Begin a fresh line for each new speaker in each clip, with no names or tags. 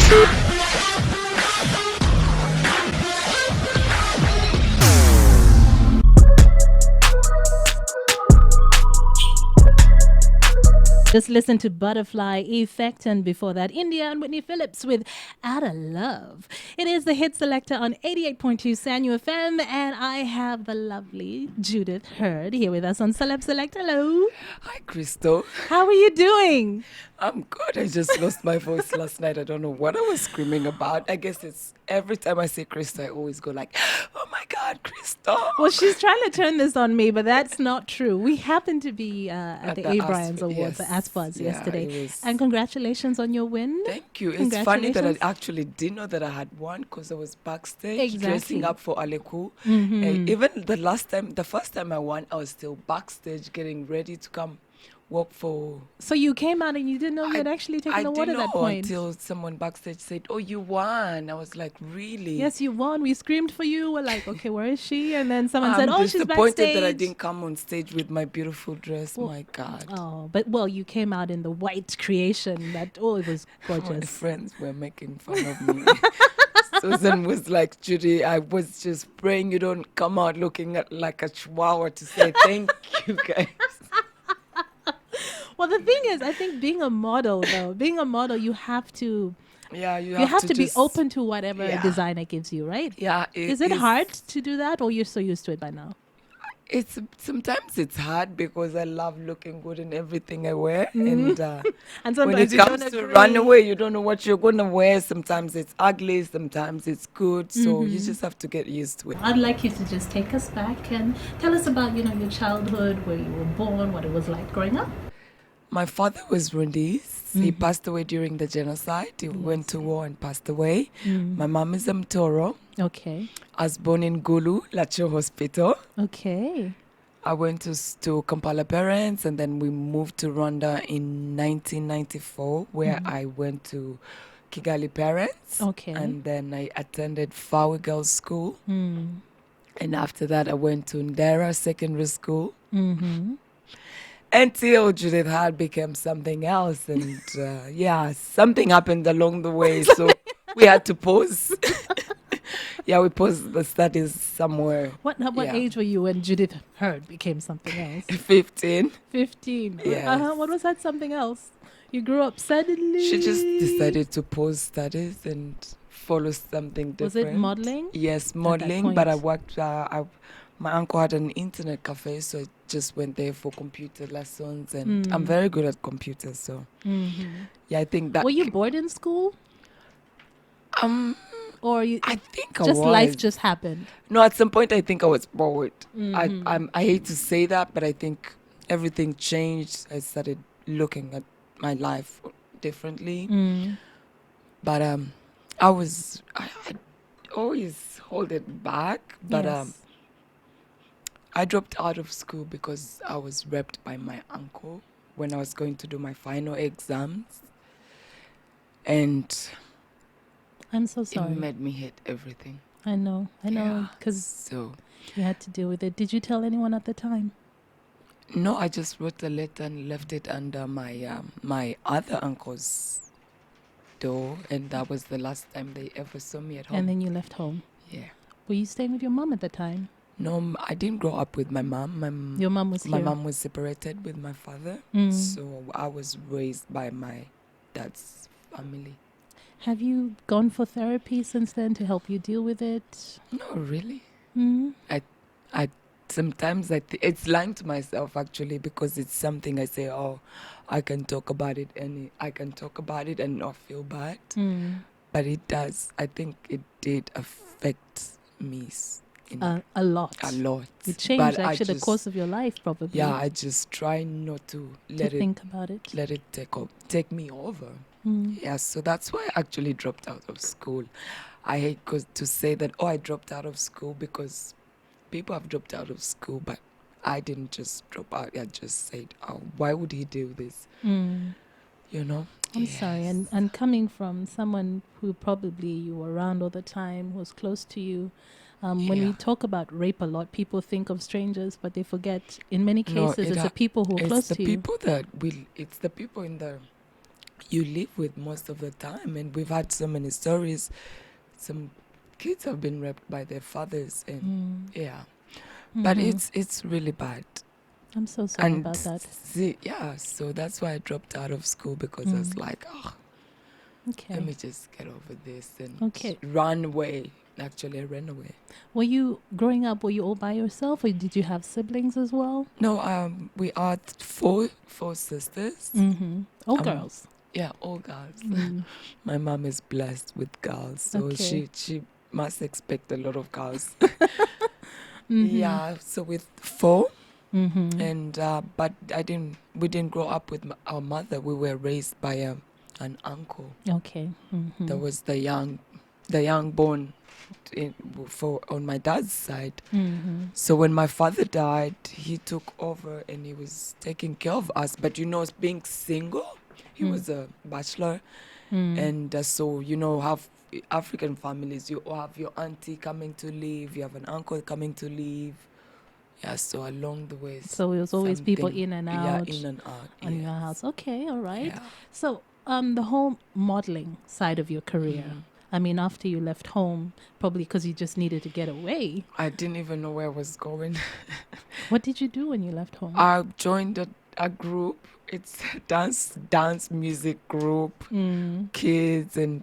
Just listen to Butterfly Effect, and before that, India and Whitney Phillips with Outta Love. It is the hit selector on 88.2 Sanyu FM, and I have the lovely Judith Heard here with us on Celeb Select. Hello.
Hi, Crystal.
How are you doing?
I'm good. I just lost my voice last night. I don't know what I was screaming about. I guess it's every time I say Crystal, I always go like, oh my God, Crystal.
Well, she's trying to turn this on me, but that's not true. We happened to be at the A. Bryans Awards, the ASPAs, yesterday. And congratulations on your win.
Thank you. It's funny that I actually didn't know that I had won because I was backstage dressing up for Aleku. Even the first time I won, I was still backstage getting ready to come work for.
So you came out and you didn't know you had actually taken the award at that point?
Until someone backstage said, oh, you won. I was like, really?
Yes, you won. We screamed for you. We're like, okay, where is she? And then someone said, oh, she's backstage.
I'm disappointed that I didn't come on stage with my beautiful dress. Well, my God.
Oh, but you came out in the white creation. It was gorgeous.
My friends were making fun of me. Susan was like, Judy, I was just praying you don't come out looking like a chihuahua to say thank you, guys.
Well, the thing is, I think being a model, you have to. Yeah, you have to be open to whatever a designer gives you, right?
Yeah.
Is it hard to do that, or you're so used to it by now?
Sometimes it's hard because I love looking good in everything I wear, and
sometimes
when it comes to runaway, you don't know what you're gonna wear. Sometimes it's ugly, sometimes it's good, so you just have to get used to it.
I'd like you to just take us back and tell us about your childhood, where you were born, what it was like growing up.
My father was Rwandese. He passed away during the genocide. He went to war and passed away. My mom is Mtoro.
Okay.
I was born in Gulu, Lacho Hospital.
Okay.
I went to Kampala parents, and then we moved to Rwanda in 1994, where I went to Kigali parents.
Okay.
And then I attended Fawe Girls School. And after that, I went to Ndera Secondary School. Until Judith Heard became something else. And something happened along the way. So we had to pause. We paused the studies somewhere.
What age were you when Judith Heard became something else?
15.
15.
Yeah.
What was that something else? You grew up suddenly?
She just decided to pause studies and follow something different.
Was it modeling?
Yes, modeling. But I worked. My uncle had an internet cafe, so I just went there for computer lessons, and I'm very good at computers. So I think that.
Were you bored in school? Or
I think I was.
Life just happened.
No, at some point I think I was bored. I hate to say that, but I think everything changed. I started looking at my life differently. But I always hold it back. But I dropped out of school because I was raped by my uncle when I was going to do my final exams. And
I'm so sorry.
It made me hate everything.
I know, because you had to deal with it. Did you tell anyone at the time?
No, I just wrote a letter and left it under my other uncle's door, and that was the last time they ever saw me at home.
And then you left home?
Yeah.
Were you staying with your mom at the time?
No, I didn't grow up with my mom.
Your mom was here?
My mom was separated with my father, so I was raised by my dad's family.
Have you gone for therapy since then to help you deal with it?
No, really. I sometimes it's lying to myself actually, because it's something I say, oh, I can talk about it and not feel bad. But it does. I think it did affect me.
A lot. It changed the course of your life, probably.
Yeah, I just try not to
think about it.
Let it take me over. Yeah, so that's why I actually dropped out of school. I hate to say that, I dropped out of school, because people have dropped out of school, but I didn't just drop out. I just said, why would he do this? I'm
sorry. And coming from someone who probably you were around all the time, was close to you, when we talk about rape a lot, people think of strangers, but they forget in many cases it's the people who are close to you.
It's the people in the you live with most of the time. And we've had so many stories. Some kids have been raped by their fathers, and yeah. But it's really bad.
I'm so sorry
And
about that.
so that's why I dropped out of school, because I was like, oh,
Okay.
let me just get over this and
Okay.
run away. Actually, I ran away.
Were you growing up? Were you all by yourself, or did you have siblings as well?
No, we are four sisters.
All girls.
Yeah, all girls. My mom is blessed with girls, so
Okay.
she must expect a lot of girls. Yeah, so with four, and but we didn't grow up with our mother. We were raised by an uncle.
Okay.
That was the young born on my dad's side. So when my father died, he took over and he was taking care of us. But being single, he was a bachelor, and so have African families. You have your auntie coming to live, you have an uncle coming to live. Yeah, so along the way.
So it was always people in and out.
Yeah, in and out.
On your house. Okay, all right.
Yeah.
So the whole modeling side of your career. I mean, after you left home, probably because you just needed to get away.
I didn't even know where I was going.
What did you do when you left home?
I joined a group. It's a dance music group, kids, and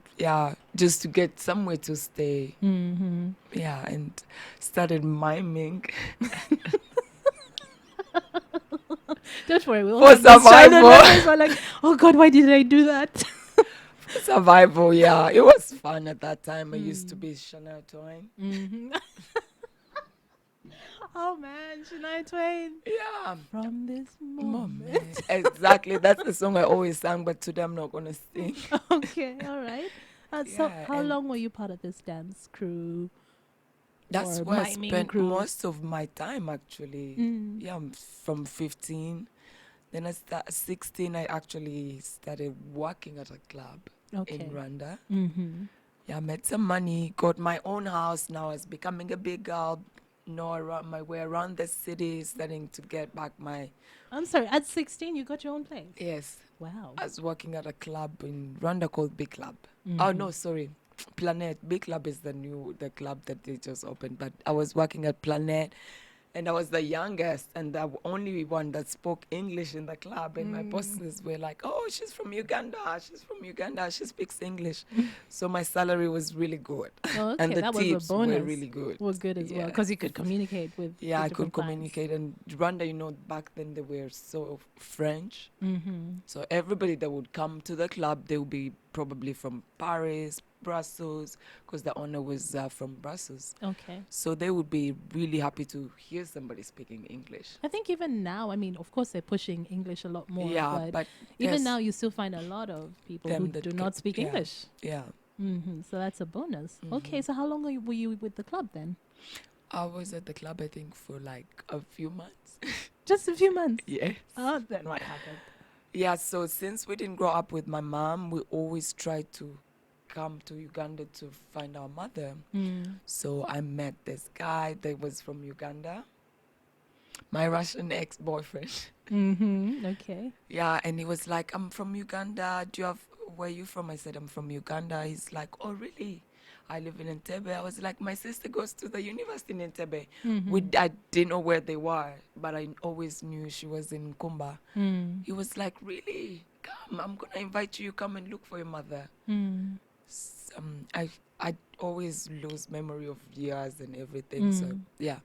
just to get somewhere to stay. Yeah, and started miming.
Don't worry, we'll
For survival.
We're like, oh God, why did I do that?
Survival, yeah. It was fun at that time. I used to be Shania Twain.
Oh man, Shania Twain.
Yeah.
From this moment.
Exactly. That's the song I always sang, but today I'm not going to sing.
Okay, all right. So how long were you part of this dance crew?
That's where I spent most of my time, actually. Yeah, from 15. Then 16, I actually started working at a club in Rwanda. Yeah, I made some money, got my own house. Now I was becoming a big girl, around my way around the city, starting to get back my...
I'm sorry, at 16 you got your own place?
Yes.
Wow.
I was working at a club in Rwanda called Big Club. Oh, no, sorry. Planet. Big Club is the club that they just opened. But I was working at Planet, and I was the youngest and the only one that spoke English in the club. And my bosses were like, oh, she's from Uganda. She speaks English. So my salary was really good.
Oh, okay.
And the
that
tips
was a bonus.
were really good.
Were good as well, because you could communicate with
I could communicate. And Rwanda, back then they were so French. So everybody that would come to the club, they would be probably from Paris, Brussels, because the owner was from Brussels.
Okay.
So they would be really happy to hear somebody speaking English.
I think even now, I mean, of course they're pushing English a lot more.
Yeah, but
even now you still find a lot of people who do not speak English.
Yeah.
So that's a bonus. Okay, so how long were you with the club then?
I was at the club, I think, for like a few months.
Just a few months?
Yes.
Oh, then what happened?
Yeah, so since we didn't grow up with my mom, we always tried to come to Uganda to find our mother. So I met this guy that was from Uganda, my Russian ex-boyfriend.
Okay.
Yeah, and he was like, I'm from Uganda. Where are you from? I said, I'm from Uganda. He's like, oh, really? I live in Entebbe. I was like, my sister goes to the university in Entebbe. I didn't know where they were, but I always knew she was in Kumba. He was like, really? Come, I'm going to invite you. Come and look for your mother. I always lose memory of years and everything. So, yeah.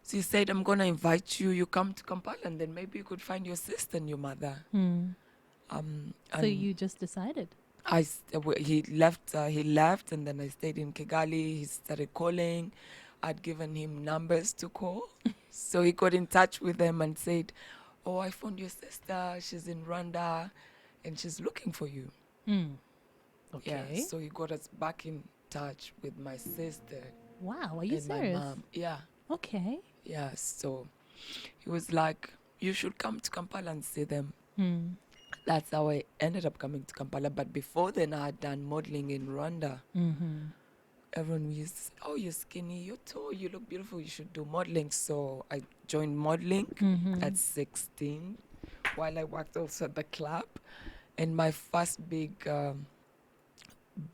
So he said, I'm going to invite you. You come to Kampala, and then maybe you could find your sister and your mother.
So you just decided?
He left, and then I stayed in Kigali. He started calling. I'd given him numbers to call. So he got in touch with them and said, oh, I found your sister. She's in Rwanda, and she's looking for you.
Okay.
Yeah, so he got us back in touch with my sister.
Wow, are you
and
serious?
My mom. Yeah.
Okay.
Yeah, so he was like, you should come to Kampala and see them. That's how I ended up coming to Kampala. But before then, I had done modeling in Rwanda. Everyone used to say, oh, you're skinny, you're tall, you look beautiful, you should do modeling. So I joined modeling at 16 while I worked also at the club. And my first big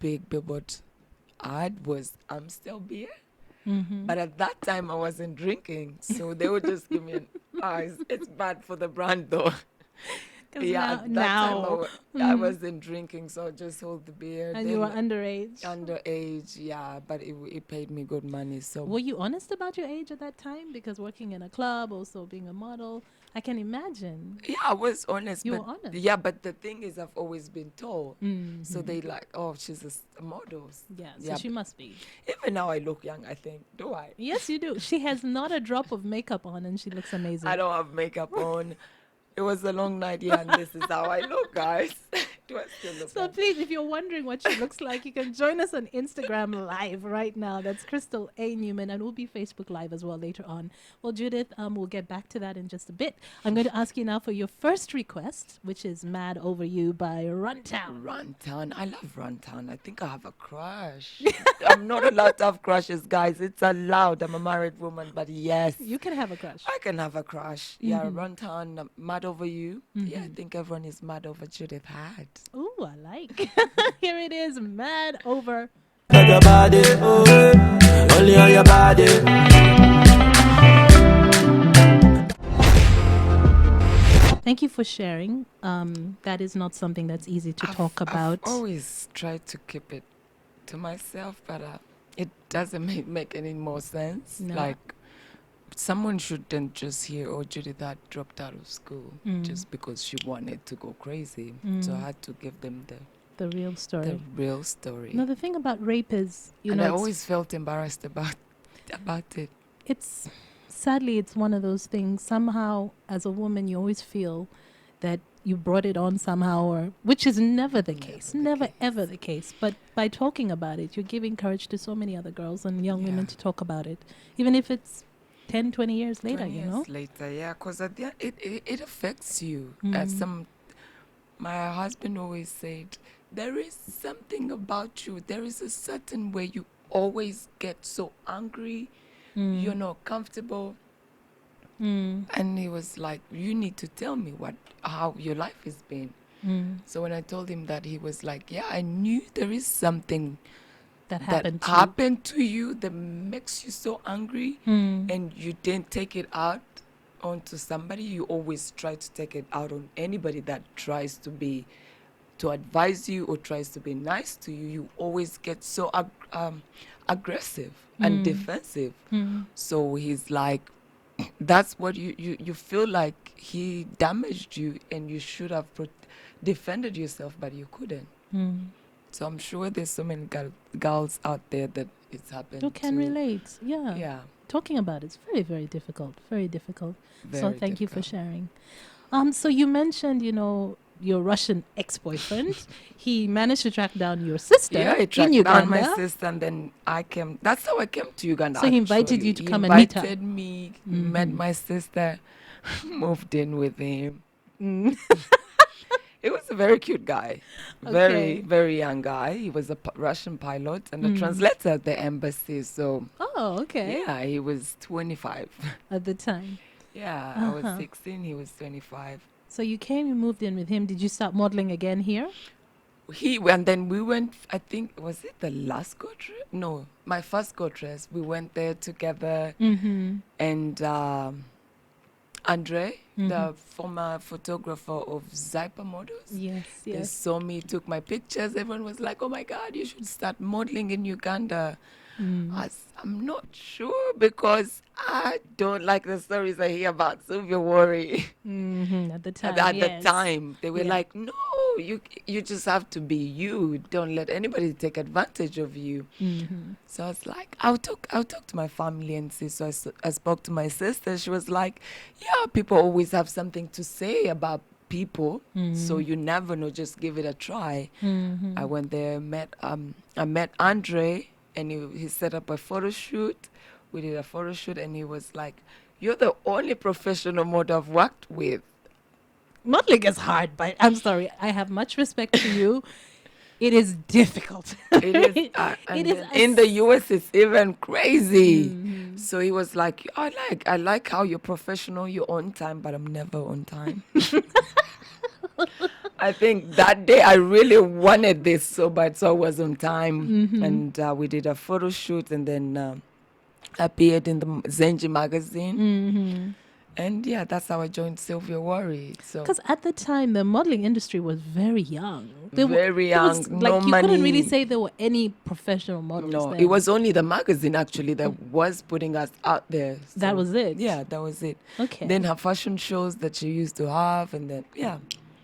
billboard ad was Amstel beer. But at that time, I wasn't drinking. So they would just give me it's bad for the brand though.
Because
Yeah,
now,
at that time, I
mm,
wasn't drinking. So I just hold the beer.
and you were underage.
Underage, yeah, but it paid me good money. So
Were you honest about your age at that time? Because working in a club, also being a model, I can imagine.
yeah, I was honest.
You
but
were honest.
Yeah, but the thing is, I've always been tall.
Mm-hmm.
So they like, oh, she's a model.
Yeah, so
Yeah,
she must be.
even now I look young, I think. Do I?
Yes, you do. She has not a drop of makeup on and she looks amazing.
I don't have makeup on. It was a long night, yeah, and this is how I look, guys. Do I still look
So
young?
please, if you're wondering what she looks like, you can join us on Instagram Live right now. That's Crystal A. Newman, and we'll be Facebook Live as well later on. Well, Judith, we'll get back to that in just a bit. I'm going to ask you now for your first request, which is Mad Over You by Runtown.
Runtown. I love Runtown. I think I have a crush. I'm not allowed to have crushes, guys. It's allowed. I'm a married woman, but yes.
You can have a crush.
I can have a crush. Yeah, Runtown, Mad Over You. Yeah, I think everyone is mad over Judith Heard.
Ooh, I like. Here it is, Mad Over.
Got your body, oh, only on your body.
Thank you for sharing. That is not something that's easy to talk about.
I've always tried to keep it to myself, but it doesn't make any more sense.
No.
Like, someone shouldn't just hear, oh, Judith had dropped out of school just because she wanted to go crazy. So I had to give them
The real story.
the real story.
No, the thing about rape is,
And I
it's-
always felt embarrassed about it.
it's sadly it's one of those things. Somehow, as a woman, you always feel that you brought it on somehow, or which is never the case, never ever the case. But by talking about it, you're giving courage to so many other girls and young women
Yeah.
to talk about it, even if it's 10, 20 years later.
20
You
years
know.
later, yeah, because at the end, it affects you.
Mm.
My husband always said, there is something about you. There is a certain way you always get so angry. You're not comfortable. And he was like, you need to tell me how your life has been. So when I told him that, he was like, yeah, I knew there is something
That
that
happened
to you that makes you so angry,
to
and you didn't take it out onto somebody. You always try to take it out on anybody that tries to advise you or tries to be nice to you. You always get so aggressive and defensive. So he's like, that's what you feel like he damaged you, and you should have defended yourself, but you couldn't. So I'm sure there's so many girls out there that it's happened
who can
to.
relate. Yeah.
Yeah.
Talking about it's very, very difficult. Very difficult. So
Very
thank you for
difficult.
sharing. So you mentioned, your Russian ex-boyfriend. He managed to track down your sister
Yeah, he
in
tracked
Uganda.
down my sister, and then I came. That's how I came to Uganda.
So he invited
actually.
you to
He
come and meet her.
invited me, met my sister, moved in with him. He was a very cute guy, very,
Okay.
very young guy. He was a Russian pilot and a translator at the embassy. So,
Oh, okay.
yeah, he was 25.
At the time.
Yeah, I was 16, he was 25.
So you came, you moved in with him. Did you start modeling again here?
And then we went, I think, was it the last go trip? No, my first go trip. We went there together, and Andre, the former photographer of Zyper Models,
Yes,
they
yes.
saw me, took my pictures. Everyone was like, oh my God, you should start modeling in Uganda. I'm not sure, because I don't like the stories I hear about Sylvia Worry.
At the time,
At
yes.
the time, they were
Yeah.
like, no, you just have to be you. Don't let anybody take advantage of you. So I was like, I'll talk to my family and see. So I spoke to my sister. She was like, yeah, people always have something to say about people. So you never know, just give it a try. I went there, I met Andre, and he set up a photo shoot. We did a photo shoot, and he was like, you're the only professional model I've worked with.
Modeling is hard, but I'm sorry. I have much respect to you. It is difficult.
It is,
It is a
in the US, it's even crazy. So he was like, I like how you're professional, you're on time, but I'm never on time. I think that day I really wanted this so bad, so I was on time. And we did a photo shoot and then appeared in the Zenji magazine. And yeah, that's how I joined Sylvia Worry. So
Because at the time, the modeling industry was very young.
very
there was,
young,
like,
no
you couldn't really
money.
say there were any professional models.
No,
then.
it was only the magazine actually that was putting us out there.
That
So,
was it?
Yeah, that was it.
Okay.
Then her fashion shows that she used to have, and then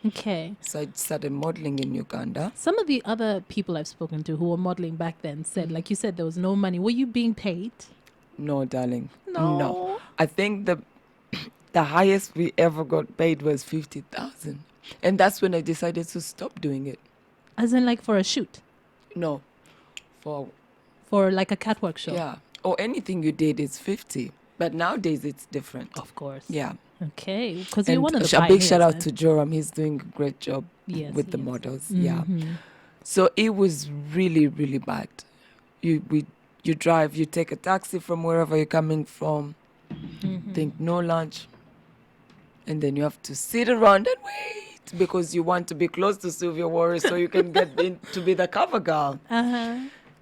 Okay.
so I started modeling in Uganda.
Some of the other people I've spoken to who were modeling back then said, like you said, there was no money. Were you being paid?
No, darling.
No.
I think the highest we ever got paid was 50,000, and that's when I decided to stop doing it.
As in, like, for a shoot?
No, for
For, like, a catwalk show?
yeah, or anything you did is 50. But nowadays it's different.
Of course.
Yeah.
Okay. Because you're
And
one of the
a big shout out
pioneers
to Joram. He's doing a great job
Yes,
with the
yes.
models. Yeah. So it was really, really bad. You drive, you take a taxi from wherever you're coming from, think no lunch, and then you have to sit around and wait because you want to be close to Sylvia Worry so you can get in to be the cover girl.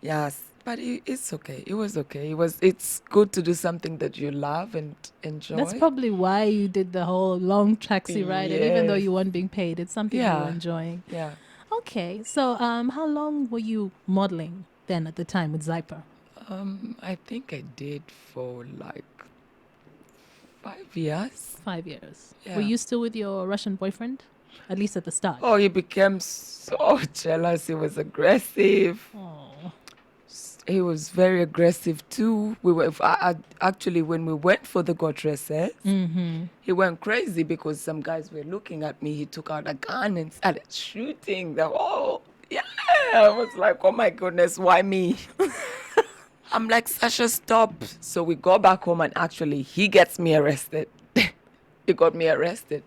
Yes. But it's okay. It was okay. It's good to do something that you love and enjoy.
That's probably why you did the whole long taxi ride. And even though
Yes.
you weren't being paid, it's something you
Yeah.
were enjoying.
Yeah.
Okay. So how long were you modeling then at the time with Zyper?
I think I did for like 5 years.
5 years.
Yeah.
Were you still with your Russian boyfriend? At least at the start.
Oh, he became so jealous. He was aggressive.
Oh.
He was very aggressive too. We were actually when we went for the dresses, he went crazy because some guys were looking at me. He took out a gun and started shooting. I was like, oh my goodness, why me? I'm like, Sasha, stop. So we go back home and actually he gets me arrested. He got me arrested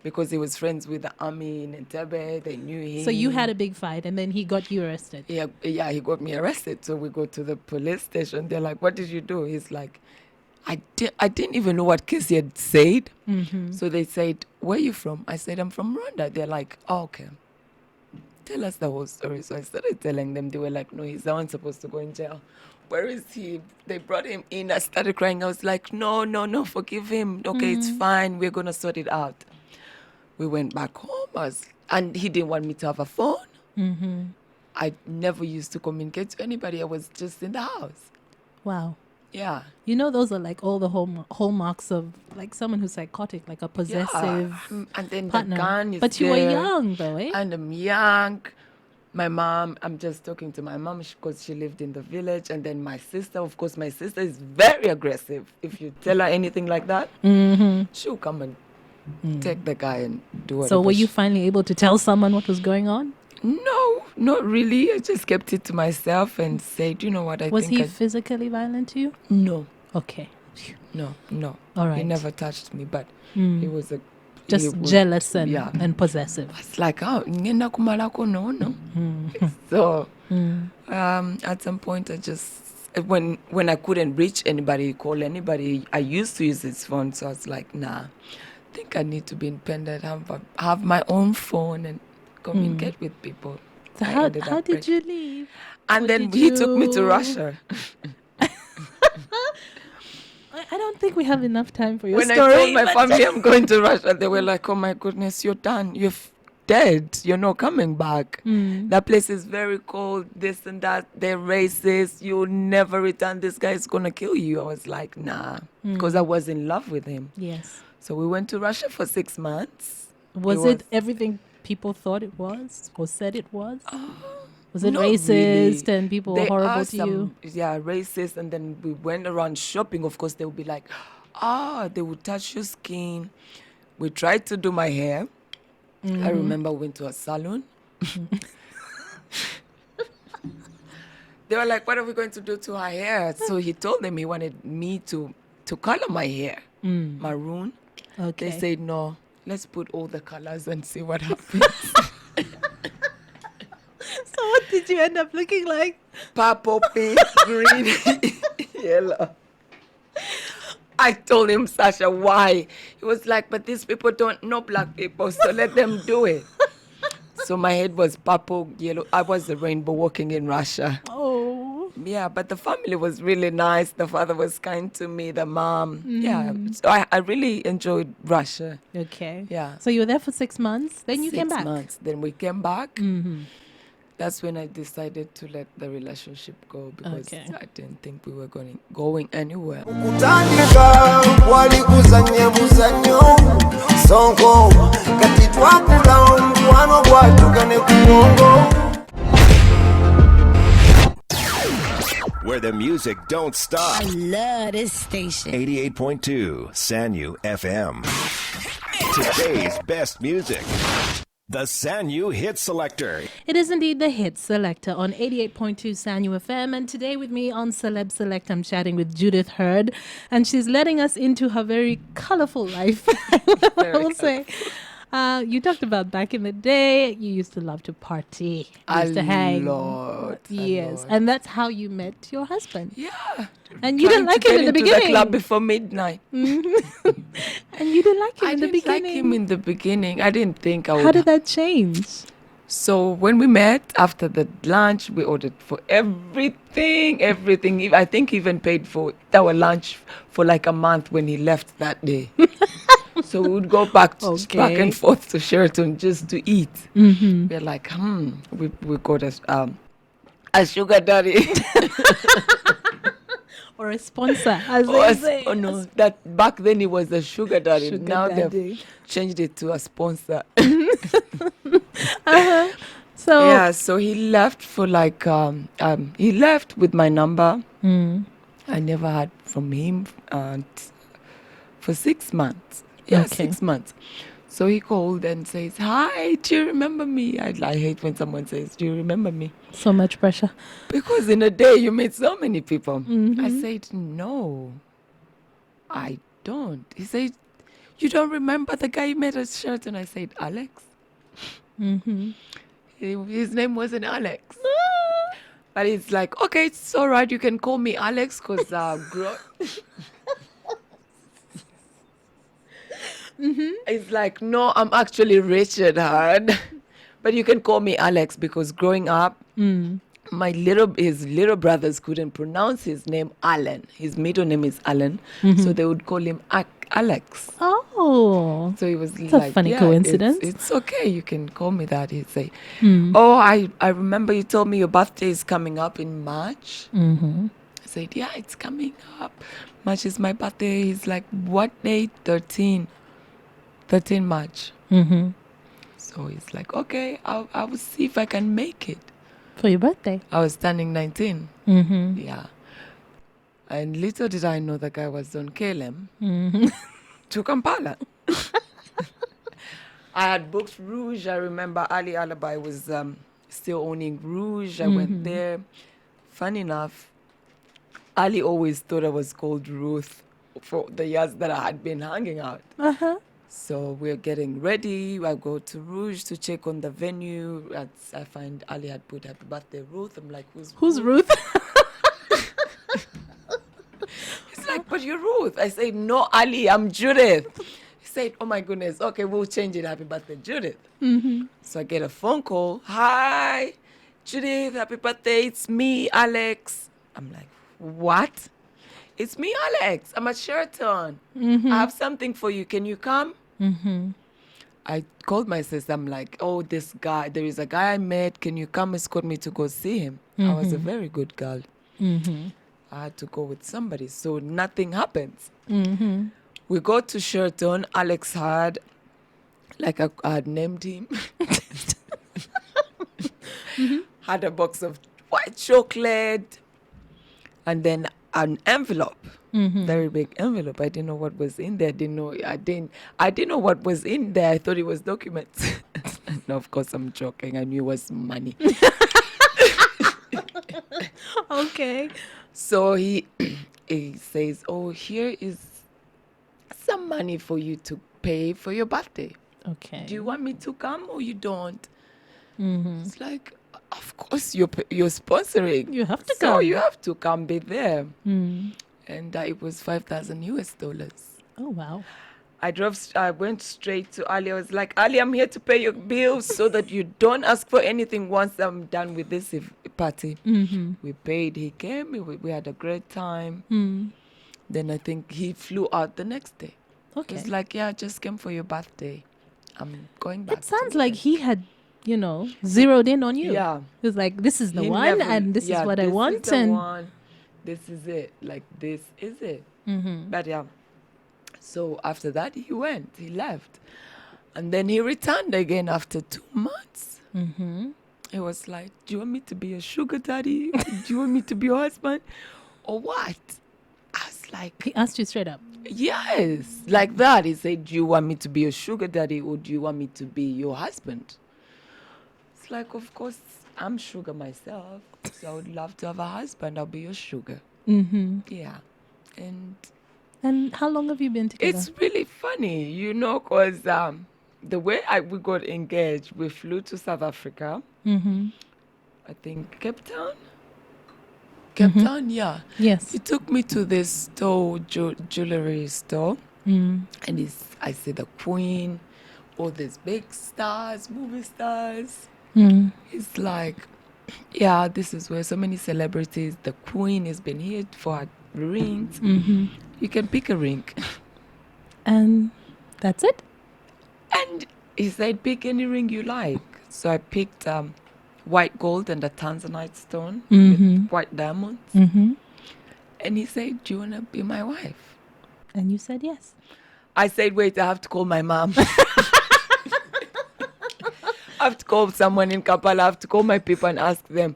because he was friends with the army in Entebbe. They knew him.
So you had a big fight and then he got you arrested.
Yeah, he got me arrested. So we go to the police station. They're like, what did you do? He's like, I didn't even know what case he had said. So they said, where are you from? I said, I'm from Rwanda. They're like, oh, okay. Tell us the whole story. So I started telling them. They were like, no, he's the one supposed to go in jail. Where is he? They brought him in. I started crying. I was like, no, forgive him. Okay, it's fine. We're going to sort it out. We went back home, and he didn't want me to have a phone. I never used to communicate to anybody. I was just in the house.
Wow.
Yeah.
You know, those are like all the hallmarks of like someone who's psychotic, like a possessive
And then
partner.
the gun is
But you were
there,
young though, eh?
And I'm young. My mom, I'm just talking to my mom because she lived in the village. And then my sister, of course, my sister is very aggressive. If you tell her anything like that, she'll come and take the guy and do whatever.
So were you finally able to tell someone what was going on?
No, not really. I just kept it to myself and said, you know what, I
Was
think
he physically violent to you?
No,
Okay.
no.
All right.
He never touched me, but he was
Just
was-
jealous and,
yeah.
and possessive.
It's like, oh, ngenda kumalako no. So at some point, I just when I couldn't reach anybody, call anybody, I used to use his phone. So I was like, nah, I think I need to be independent, have my own phone and communicate with people.
So
I
how
ended
how
up
did
break-
you leave?
And
What
then
did
he took me to
you-
Russia.
I don't think we have enough time for your
When
story.
I told my
but-
family I'm going to Russia, they were like, oh my goodness, you're done. You're dead. You're not coming back. That place is very cold, this and that. They're racist. You'll never return. This guy is going to kill you. I was like, nah, because I was in love with him.
Yes.
So we went to Russia for 6 months.
Was it everything people thought it was or said it was? Was it
Not
racist
really.
and people were
They
horrible
are
to you?
Yeah, racist. And then we went around shopping. Of course, they would be like, they would touch your skin. We tried to do my hair. I remember we went to a salon. They were like, what are we going to do to her hair? So he told them he wanted me to color my hair maroon.
Okay.
They said, no, let's put all the colors and see what happens.
So what did you end up looking like?
Purple, pink, green, yellow. I told him, Sasha, why? He was like, but these people don't know black people, so let them do it. So my head was purple, yellow. I was the rainbow walking in Russia.
Oh.
Yeah, but the family was really nice. The father was kind to me, the mom. Yeah, so I really enjoyed Russia.
Okay.
Yeah.
So you were there for 6 months, then you came back.
6 months. Then we came back.
Mm-hmm.
That's when I decided to let the relationship go because
Okay.
I didn't think we were going anywhere.
Kutandika walikuzanya muzanyo songo kati twakula omukwano gwatukane ku mwongo.
Where the music don't stop.
I love this station.
88.2 Sanyu FM. Today's best music. The Sanyu Hit Selector.
It is indeed the Hit Selector on 88.2 Sanyu FM. And today with me on Celeb Select, I'm chatting with Judith Heard. And she's letting us into her very colorful life, I will say. You talked about back in the day, you used to love to party. You used to hang. Yes. And that's how you met your husband.
Yeah.
And you didn't like him in the beginning.
The club before midnight.
And you didn't like him in the beginning.
I didn't like him in the beginning. I didn't think I would.
How did that change?
So when we met after the lunch, we ordered for everything. I think he even paid for our lunch for like a month when he left that day. So we would go back and forth to Sheraton just to eat. Mm-hmm. We're like, we got a sugar daddy.
Or a sponsor, as they say.
Oh no, that back then it was a sugar daddy.
Sugar
now
daddy.
they've changed it to a sponsor.
So
yeah, so he left for like he left with my number. I never heard from him for 6 months. Yeah,
Okay.
6 months. So he called and says, "Hi, do you remember me?" I hate when someone says, "Do you remember me?"
so much pressure.
Because in a day you meet so many people. I said, "No, I don't." He said, "You don't remember the guy you met at Sheraton?" I said, "Alex." His name wasn't Alex. But it's like, "Okay, it's all right. You can call me Alex because It's like, "No, I'm actually Richard Heard." But you can call me Alex because growing up, his little brothers couldn't pronounce his name Alan. His middle name is Alan. So they would call him Alex.
Oh.
So he was
It's
like,
a funny
"Yeah,
coincidence.
It's okay. You can call me that." He'd say, "Oh, I remember you told me your birthday is coming up in March." I said, "Yeah, it's coming up. March is my birthday." He's like, "What date?" 13 March. So he's like, "Okay, I will see if I can make it."
For your birthday.
I was turning 19. Yeah. And little did I know the guy was on KLM to Kampala. I had booked Rouge. I remember Ali Alibi was still owning Rouge. I went there. Funny enough, Ali always thought I was called Ruth for the years that I had been hanging out. So we're getting ready. I go to Rouge to check on the venue. I find Ali had put "Happy Birthday, Ruth." I'm like,
Who's Ruth?
He's like, "But you're Ruth." I say, "No, Ali, I'm Judith." He said, "Oh my goodness. Okay, we'll change it. Happy birthday, Judith." So I get a phone call. "Hi, Judith. Happy birthday. It's me, Alex." I'm like, "What?" "It's me, Alex. I'm at Sheraton. I have something for you. Can you come?" I called my sister. I'm like, "Oh, there is a guy I met. Can you come escort me to go see him?" I was a very good girl. I had to go with somebody. So nothing happens. We go to Sheraton. Alex had, like I had named him, had a box of white chocolate and then an envelope. Very big envelope. I didn't know what was in there. I didn't know what was in there. I thought it was documents. No, of course I'm joking. I knew it was money.
Okay.
So he says, "Oh, here is some money for you to pay for your birthday.
Okay.
Do you want me to come or you don't?" It's like, "Of course you're sponsoring.
You have to
so
come.
you have to come be there." And it was $5,000 US.
Oh, wow.
I went straight to Ali. I was like, Ali, I'm here to pay your bills so that you don't ask for anything once I'm done with this party. We paid. He came. We had a great time. Then I think he flew out the next day.
Okay.
It's like, yeah, I just came for your birthday. I'm going back.
It sounds like he had, zeroed in on you.
Yeah.
He was like, this is the
He
one,
never-
and this is what I want.
This is the
And
one. This is it. Like, this is it. But yeah. So after that, he went. He left. And then he returned again after 2 months. He was like, do you want me to be a sugar daddy? Do you want me to be your husband? Or what? I was like,
he asked you straight up.
yes. Like that. He said, do you want me to be a sugar daddy or do you want me to be your husband? It's like, of course, I'm sugar myself. So I would love to have a husband. I'll be your sugar. Yeah.
And how long have you been together?
It's really funny, because the way we got engaged, we flew to South Africa. I think Cape Town. Cape Town, yeah.
Yes.
He took me to this store, jewelry store, and I see the Queen, all these big stars, movie stars. It's like, yeah, this is where so many celebrities. The Queen has been here for her rings. You can pick a ring.
And that's it?
And he said, pick any ring you like. So I picked white gold and a tanzanite stone with white diamonds. And he said, do you want to be my wife?
And you said yes.
I said, wait, I have to call my mom. I have to call someone in Kampala. I have to call my people and ask them.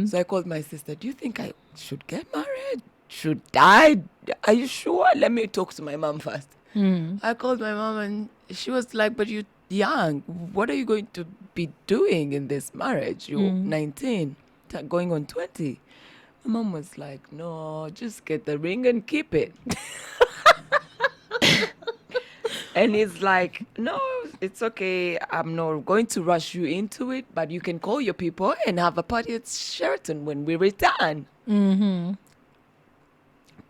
So I called my sister. Do you think I should get married? Should I? Are you sure? Let me talk to my mom first. I called my mom and she was like, but you're young. What are you going to be doing in this marriage? You're 19, going on 20. My mom was like, no, just get the ring and keep it. And he's like, no, it's okay. I'm not going to rush you into it, but you can call your people and have a party at Sheraton when we return.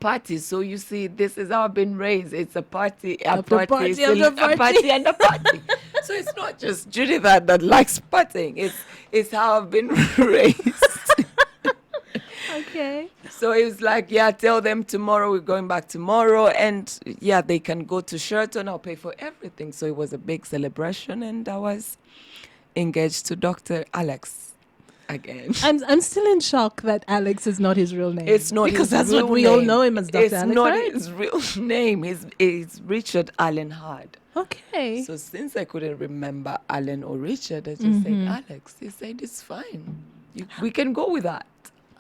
Party. So you see, this is how I've been raised. It's a party, a party, a party and a party. So it's not just Judith that likes partying. It's how I've been raised.
Okay.
So it was like, yeah, tell them tomorrow, we're going back tomorrow. And yeah, they can go to Sheraton. I'll pay for everything. So it was a big celebration. And I was engaged to Dr. Alex again.
I'm still in shock that Alex is not his real name.
It's not
because
his
that's
real
what we
name.
all know him as Dr.
It's
Alex,
not
right?
his real name. It's Richard Allen Heard.
Okay.
So since I couldn't remember Allen or Richard, I just said Alex. He said, it's fine. We can go with that.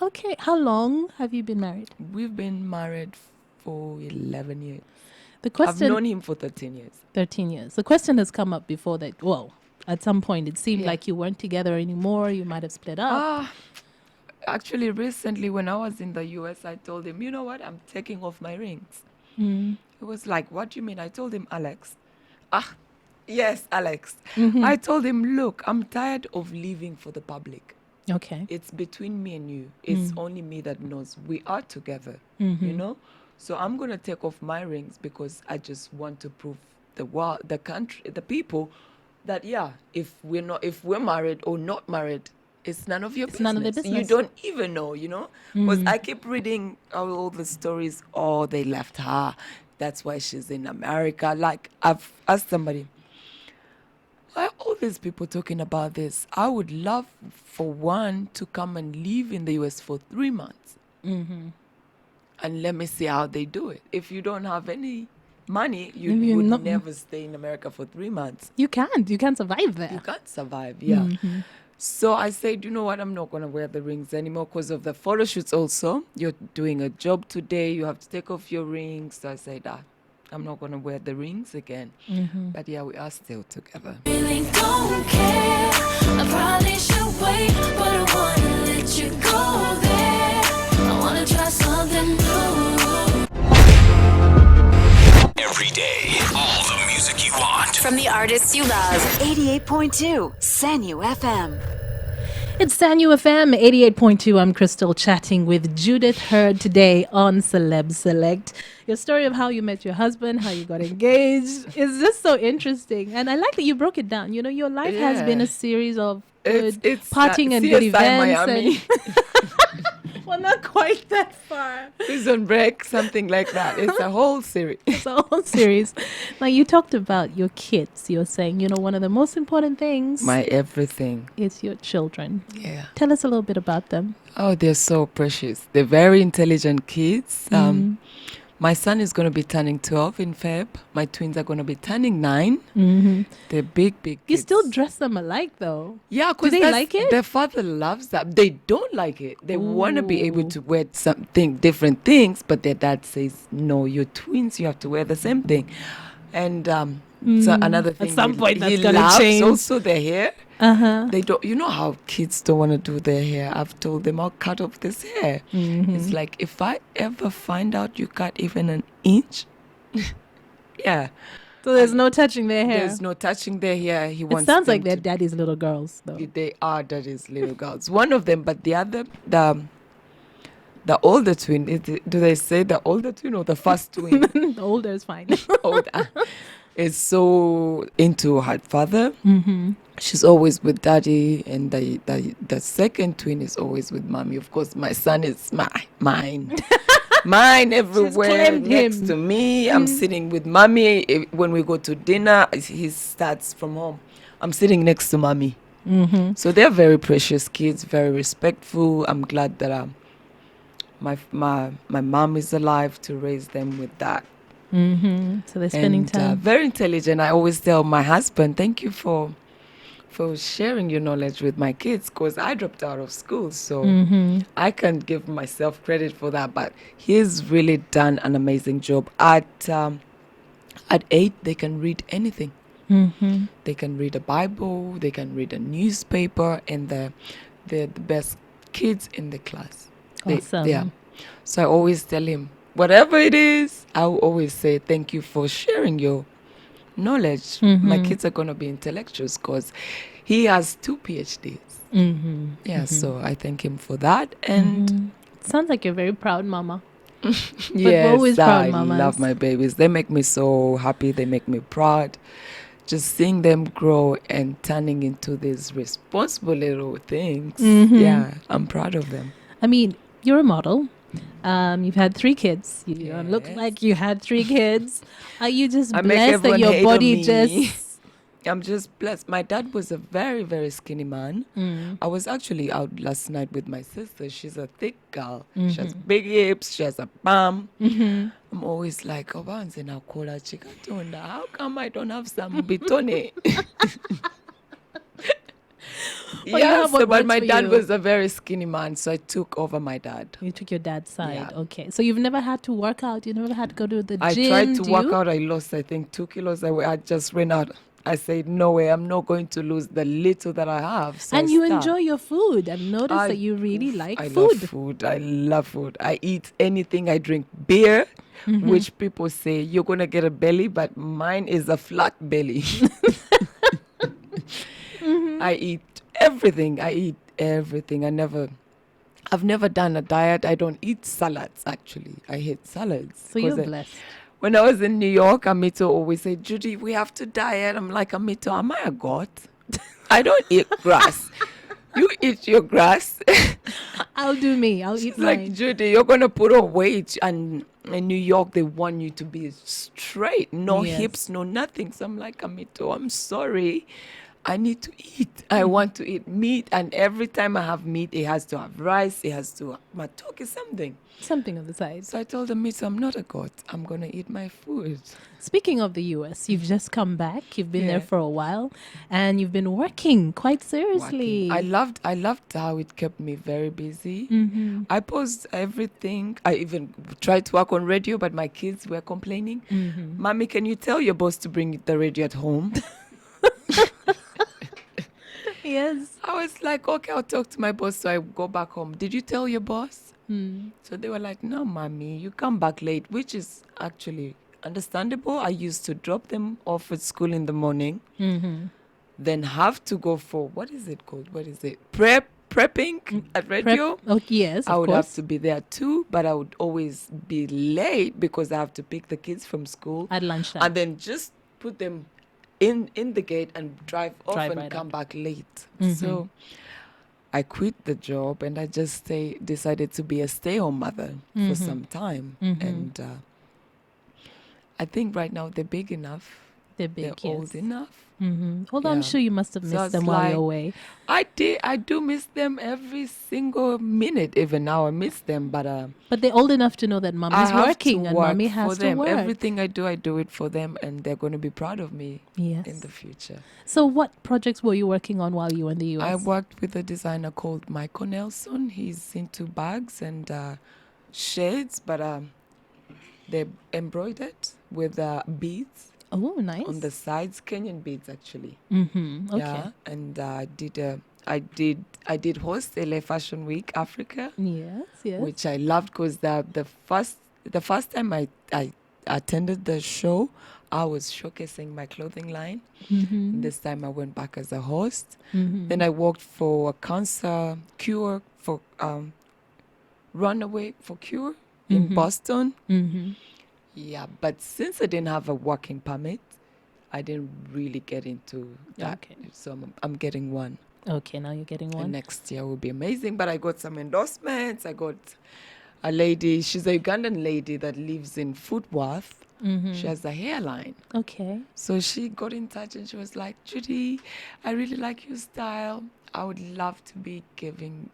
Okay. How long have you been married?
We've been married for 11 years.
The question.
I've known him for 13 years.
13 years. The question has come up before that. Well, at some point it seemed like you weren't together anymore. You might have split up.
Actually, recently when I was in the US, I told him, you know what? I'm taking off my rings. He was like, what do you mean? I told him, Alex. Yes, Alex. I told him, look, I'm tired of living for the public.
Okay.
It's between me and you. It's only me that knows. We are together, you know? So I'm going to take off my rings because I just want to prove the world, the country, the people that, yeah, if we're married or not married, it's none of your business.
None of their business.
You don't even know, you know? Because I keep reading all the stories. Oh, they left her. That's why she's in America. Like, I've asked somebody, why are all these people talking about this? I would love for one to come and live in the US for 3 months. And let me see how they do it. If you don't have any money, you would never stay in America for 3 months.
You can't. You can't survive there.
You can't survive, yeah. So I said, you know what, I'm not going to wear the rings anymore because of the photo shoots also. You're doing a job today. You have to take off your rings. So I said, I'm not going to wear the rings again. But yeah, we are still together.
Really don't care. I probably should wait, but I wanna let you go there. I wanna try something new.
Every day, all the music you want.
From the artists you love. 88.2 Sanyu FM.
It's Sanyu FM 88.2. I'm Crystal chatting with Judith Heard today on Celeb Select. Your story of how you met your husband, how you got engaged is just so interesting. And I like that you broke it down. You know, your life has been a series of good partying and good
CSI
events.
Miami.
Well, not quite that far.
Prison Break, something like that. It's a whole series.
It's a whole series. Now, you talked about your kids. You're saying, you know, one of the most important things
My everything.
is your children.
Yeah.
Tell us a little bit about them.
Oh, they're so precious. They're very intelligent kids. My son is going to be turning 12 in Feb. My twins are going to be turning 9.
Mm-hmm.
They're big kids.
You still dress them alike, though.
Yeah,
Do
because
they like it?
their father loves that. They don't like it. They want to be able to wear something, different things, but their dad says, no, you're twins, you have to wear the same thing. And so another thing,
At some point,
he
that's gonna
loves
change.
also their hair.
Uh-huh.
They don't, you know how kids don't want to do their hair. I've told them, I'll cut off this hair. It's like, if I ever find out you cut even an inch, yeah.
So there's no touching their hair.
There's no touching their hair. He
It
wants
sounds
them
like they're
to-
daddy's little girls, though.
They are daddy's little girls. One of them, but the other, the older twin, do they say the older twin or the first twin?
The older is fine.
Older is so into her father.
Mm-hmm.
She's always with daddy, and the second twin is always with mommy. Of course, my son is mine. Mine everywhere
claimed
next
him.
to me. I'm sitting with mommy. When we go to dinner, he starts from home. I'm sitting next to mommy.
Mm-hmm.
So they're very precious kids, very respectful. I'm glad that my mom is alive to raise them with that.
Mm-hmm. So they're spending
And
time.
very intelligent. I always tell my husband, thank you for sharing your knowledge with my kids, because I dropped out of school, so I can't give myself credit for that, but he's really done an amazing job. At 8 they can read anything.
Mm-hmm.
They can read a Bible, they can read a newspaper, and they're the best kids in the class.
Awesome.
Yeah. So I always tell him, whatever it is, I will always say thank you for sharing your knowledge. My kids are going to be intellectuals because he has 2 PhDs.
Mm-hmm.
Yeah, so I thank him for that. And
Sounds like you're a very proud mama.
yes,
always proud
I
mamas.
love my babies. They make me so happy. They make me proud. Just seeing them grow and turning into these responsible little things. Yeah, I'm proud of them.
I mean, you're a model. You've had 3 kids. You look
Yes.
like you had 3 kids. Are you just
I make
blessed that
everyone
your
hate on
body
me.
just...
I'm just blessed. My dad was a very, very skinny man. I was actually out last night with my sister. She's a thick girl. She has big hips. She has a bum. I'm always like, oh, how come I don't have some bitone?
you
Yeah,
have what
but
works
my
for
dad
you.
was a very skinny man, so I took over my dad.
You took your dad's side.
Yeah.
Okay. So you've never had to work out. You never had to go to the
I
gym.
tried to
do
work
you?
out. I lost, I think, 2 kilos. I just went out. I said, no way, I'm not going to lose the little that I have. So
And
I
you
stopped.
enjoy your food. I've noticed that you really like
I
food.
love food. I love food. I eat anything. I drink beer, which people say you're going to get a belly, but mine is a flat belly. I eat everything. I've never done a diet. I don't eat salads, actually. I hate salads.
So you're
'Cause
blessed.
when I was in New York, Amito always said, Judy, we have to diet. I'm like, Amito, am I a god? I don't eat grass. You eat your grass.
I'll do me. I'll eat
It's like,
mine.
Judy, you're going to put on weight. And in New York, they want you to be straight. No
Yes.
hips, no nothing. So I'm like, Amito, I'm sorry. I need to eat. I want to eat meat. And every time I have meat, it has to have rice. It has to have matoke, something.
Something of the size.
So I told them, Amito, I'm not a god. I'm going to eat my food.
Speaking of the US, you've just come back. You've been there
Yeah.
for a while, and you've been working quite seriously.
Working. I loved how it kept me very busy. I paused everything. I even tried to work on radio, but my kids were complaining. Mommy, can you tell your boss to bring the radio at home?
Yes.
I was like, okay, I'll talk to my boss. So I go back home. Did you tell your boss? So they were like, no, mommy, you come back late, which is actually understandable. I used to drop them off at school in the morning, then have to go for, what is it called? What is it? Prep prepping at radio.
Oh, yes,
I
of
would
course.
have to be there too, but I would always be late because I have to pick the kids from school
At lunchtime.
and then just put them in the gate and drive off
Drive
and
right
come
up.
back late. So I quit the job and I just decided to be a stay-home mother for some time. And I think right now they're big enough.
They're big,
They're
yes.
old enough.
Although I'm
Yeah.
sure you must have
So
missed
it's
them while you're
like-
away.
I do miss them every single minute. Even now I miss them, but
But they're old enough to know that
I
mommy's
have
working
to
and
work
mommy
for
has to
them.
work.
Everything I do it for them, and they're going to be proud of me
Yes.
in the future.
So what projects were you working on while you were in the US?
I worked with a designer called Michael Nelson. He's into bags and shades, but they're embroidered with beads
Oh, nice.
on the sides, Kenyan beads actually.
Okay.
Yeah, and I did host LA Fashion Week Africa,
Yes, yes.
which I loved because the first time I attended the show, I was showcasing my clothing line. This time I went back as a host. Then I worked for a cancer cure for Runaway for Cure in Boston. Yeah, but since I didn't have a working permit, I didn't really get into that.
Okay.
So I'm getting one.
Okay, now you're getting
And
one.
next year will be amazing. But I got some endorsements. I got a lady, she's a Ugandan lady that lives in Fort Worth. She has a hairline.
Okay.
So she got in touch and she was like, Judy, I really like your style. I would love to be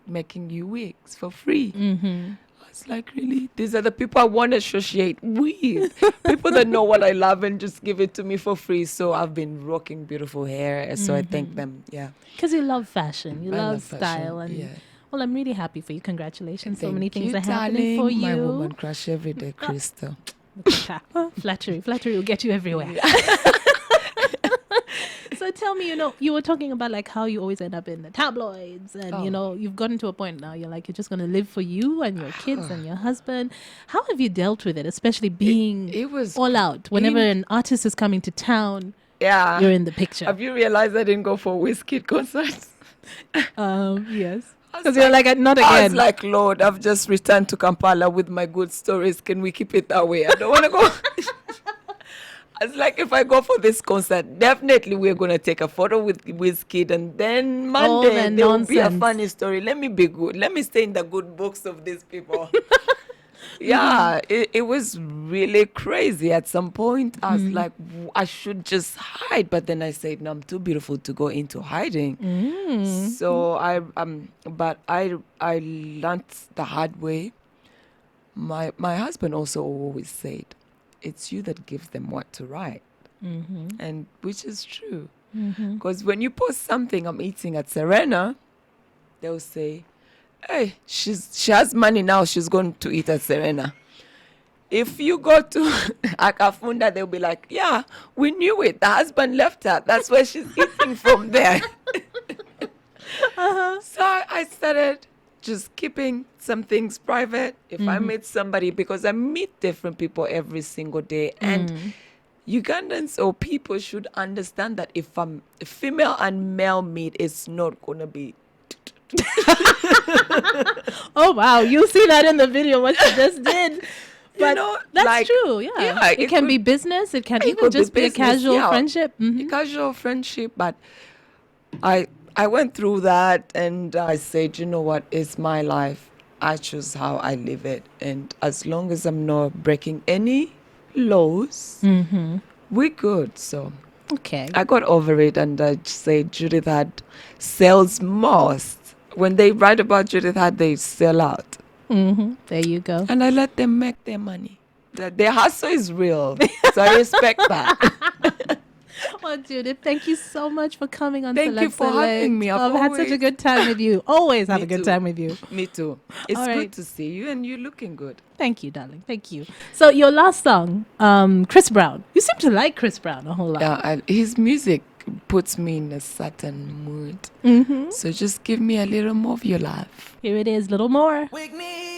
making you wigs for free. I was like, really? These are the people I want to associate with. People that know what I love and just give it to me for free. So I've been rocking beautiful hair. So I thank them. Yeah.
Because you love fashion. You
I
love
love fashion,
style. And
yeah.
well, I'm really happy for you. Congratulations. So many
Thank
things
you,
are happening for
darling.
you.
My woman crush every day, Crystal.
Look at that. Oh, flattery will get you everywhere. So tell me, you were talking about like how you always end up in the tabloids and, you've gotten to a point now, you're just going to live for you and your kids and your husband. How have you dealt with it, especially being
It was
all out? Whenever an artist is coming to town,
Yeah.
you're in the picture.
Have you realized I didn't go for Wizkid concerts?
Yes.
I was
Because you're like, not
I
again.
was like, Lord, I've just returned to Kampala with my good stories. Can we keep it that way? I don't want to go. I was like, if I go for this concert, definitely we're going to take a photo with Wizkid. And then
All
Monday,
the
there will be a
nonsense.
funny story. Let me be good. Let me stay in the good books of these people. Yeah, it was really crazy. At some point, I was like, I should just hide. But then I said, no, I'm too beautiful to go into hiding. So I learned the hard way. My husband also always said, it's you that gives them what to write. And which is true. Because when you post something, I'm eating at Serena, they'll say, hey, she has money now, she's going to eat at Serena. If you go to Akafunda, they'll be like, yeah, we knew it. The husband left her. That's where she's eating from there. So I started just keeping some things private. If I meet somebody, because I meet different people every single day. And Ugandans or people should understand that if female and male meet, it's not going to be...
Oh, wow. You'll see that in the video, what you just did. But that's
like,
true, yeah. It can be business. It can even
could
just be a
business,
casual
yeah.
friendship.
A casual friendship, but I went through that and I said, you know what, it's my life. I choose how I live it. And as long as I'm not breaking any laws, we're good. So
Okay.
I got over it and I said Judith Heard sells most. When they write about Judith Heard, they sell out.
There you go.
And I let them make their money. Their hustle is real. So I respect that.
Well, Judith, thank you so much for coming on
Thank
Celeb
you for
Select.
having me.
I've had such a
always-
good time with you. Always have
Me
a good
too.
time with you.
Me too. It's
All
good
right.
to see you and you're looking good.
Thank you, darling. Thank you. So your last song, Chris Brown. You seem to like Chris Brown a whole lot.
His music puts me in a certain mood. So just give me a little more of your love.
Here it is, little more.
Wake me